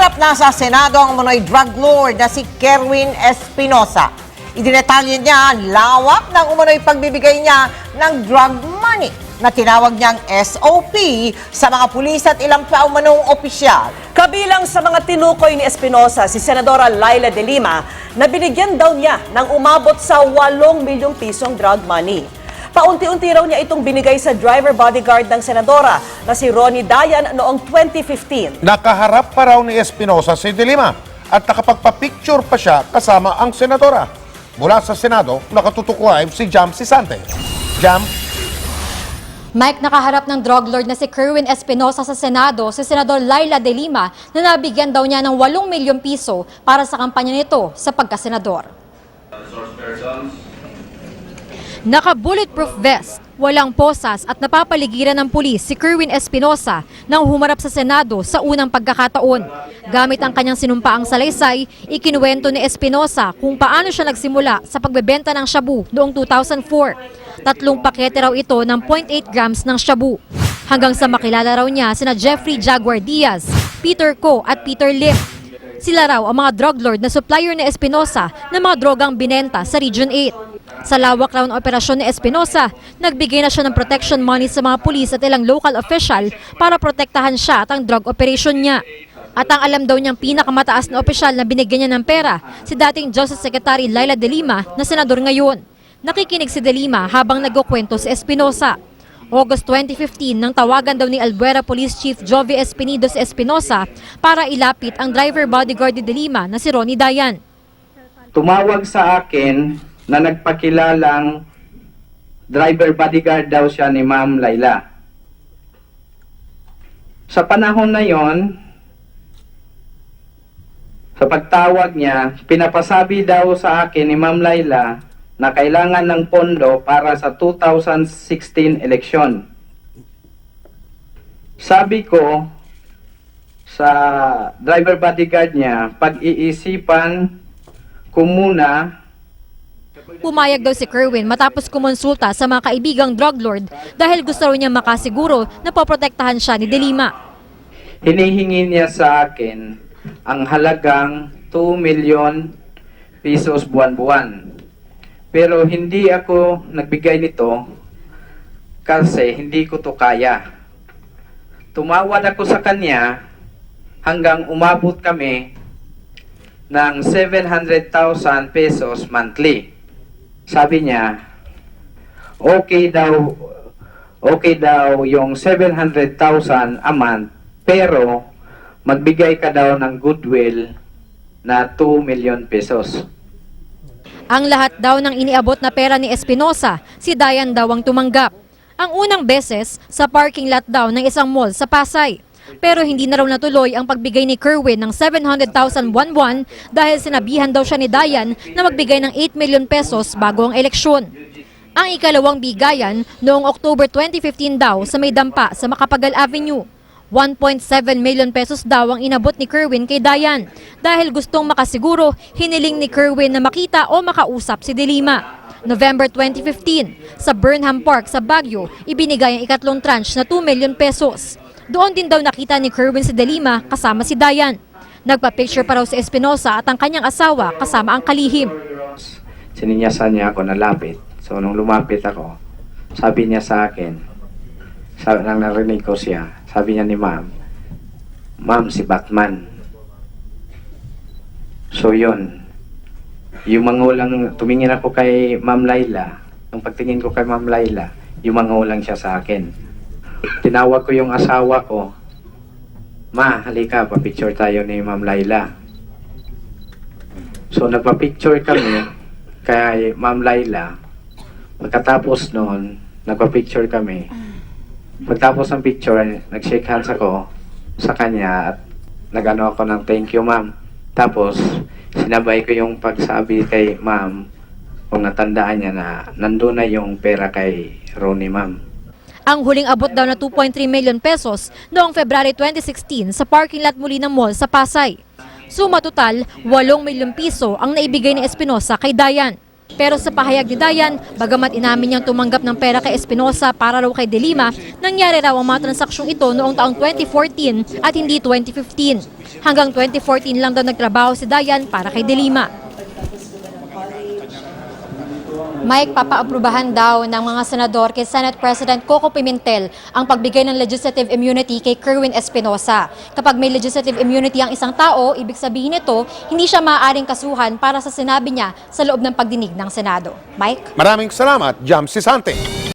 Humarap na sa Senado ang umano'y drug lord na si Kerwin Espinosa. Idinetalye niya ang lawak ng umano'y pagbibigay niya ng drug money na tinawag niyang SOP sa mga pulis at ilang pa umanong opisyal. Kabilang sa mga tinukoy ni Espinosa si Senadora Laila de Lima na binigyan daw niya ng umabot sa 8 milyong pisong drug money. Paunti-unti raw niya itong binigay sa driver bodyguard ng Senadora na si Ronnie Dayan noong 2015. Nakaharap pa raw ni Espinosa si De Lima at nakapagpa-picture pa siya kasama ang senadora. Mula sa Senado, nakatutok live si Jam Sisante. Jam. Mike, nakaharap ng drug lord na si Kerwin Espinosa sa Senado, si Senador Laila de Lima na nabigyan daw niya ng 8 milyong piso para sa kampanya nito sa pagkasenador. Naka-bulletproof vest, walang posas at napapaligiran ng pulis si Kerwin Espinosa nang humarap sa Senado sa unang pagkakataon. Gamit ang kanyang sinumpaang salaysay, ikinuwento ni Espinosa kung paano siya nagsimula sa pagbebenta ng shabu noong 2004. 3 pakete raw ito ng 0.8 grams ng shabu. Hanggang sa makilala raw niya sina Jeffrey Jaguar Diaz, Peter Ko at Peter Lim. Sila raw ang mga drug lord na supplier ni Espinosa ng mga drogang binenta sa Region 8. Sa lawak raw ng operasyon ni Espinosa, nagbigay na siya ng protection money sa mga pulis at ilang local official para protektahan siya at ang drug operation niya. At ang alam daw niyang pinakamataas na opisyal na binigyan niya ng pera, si dating Justice Secretary Laila de Lima na senador ngayon. Nakikinig si de Lima habang nagkukwento si Espinosa. August 2015 nang tawagan daw ni Albuera Police Chief Jovi Espinido si Espinosa para ilapit ang driver bodyguard ni de Lima na si Ronnie Dayan. Tumawag sa akin na nagpakilalang driver bodyguard daw siya ni Ma'am Laila. Sa panahon na yon, sa pagtawag niya, pinapasabi daw sa akin ni Ma'am Laila na kailangan ng pondo para sa 2016 eleksyon. Sabi ko sa driver bodyguard niya, pag-iisipan ko muna. Pumayag daw si Kerwin matapos kumonsulta sa mga kaibigang drug lord dahil gusto raw niya makasiguro na poprotektahan siya ni de Lima. Hinihingi niya sa akin ang halagang 2 milyon pesos buwan-buwan. Pero hindi ako nagbigay nito kasi hindi ko to kaya. Tumawad ako sa kanya hanggang umabot kami ng 700,000 pesos monthly. Sabi niya, okay daw yung 700,000 a month, pero magbigay ka daw ng goodwill na 2 million pesos. Ang lahat daw ng iniabot na pera ni Espinosa, si Dayan daw ang tumanggap. Ang unang beses, sa parking lot daw ng isang mall sa Pasay. Pero hindi na raw natuloy ang pagbigay ni Kerwin ng 700,000 buwan-buwan dahil sinabihan daw siya ni Dayan na magbigay ng 8 million pesos bago ang eleksyon. Ang ikalawang bigayan noong October 2015 daw sa may dampa sa Macapagal Avenue. 1.7 million pesos daw ang inabot ni Kerwin kay Dayan dahil gustong makasiguro hiniling ni Kerwin na makita o makausap si de Lima. November 2015, sa Burnham Park sa Baguio, ibinigay ang ikatlong tranche na 2 million pesos. Doon din daw nakita ni Kerwin si de Lima kasama si Dayan. Nagpa-picture pa raw si Espinosa at ang kanyang asawa kasama ang kalihim. Sininyasan niya ako na lapit. So nung lumapit ako, sabi niya sa akin, nang narinig ko siya, sabi niya ni Ma'am, Ma'am, si Batman. So yun, yung mangulang, tumingin ako kay Ma'am Laila. Nung pagtingin ko kay Ma'am Laila, yung mangulang siya sa akin. Tinawag ko yung asawa ko, Ma, halika, pa-picture tayo ni Ma'am Laila. So nagpa-picture kami kay Ma'am Laila. Pagkatapos noon, nagpa-picture kami. Pagtapos ng picture, nag-shake hands ako sa kanya at nag-ano ako ng thank you, ma'am. Tapos, sinabay ko yung pagsabi kay ma'am kung natandaan niya na nandun na yung pera kay Ronnie, ma'am. Ang huling abot daw na 2.3 million pesos noong February 2016 sa parking lot muli ng mall sa Pasay. Suma total, 8 milyong piso ang naibigay ni Espinosa kay Dayan. Pero sa pahayag ni Dayan, bagamat inamin niyang tumanggap ng pera kay Espinosa para raw kay De Lima, nangyari raw ang mga transaksyong ito noong taong 2014 at hindi 2015. Hanggang 2014 lang daw nagtrabaho si Dayan para kay De Lima. Mike, papaaprubahan daw ng mga senador kay Senate President Coco Pimentel ang pagbigay ng legislative immunity kay Kerwin Espinosa. Kapag may legislative immunity ang isang tao, ibig sabihin nito, hindi siya maaaring kasuhan para sa sinabi niya sa loob ng pagdinig ng Senado. Mike? Maraming salamat, Jam Sisante.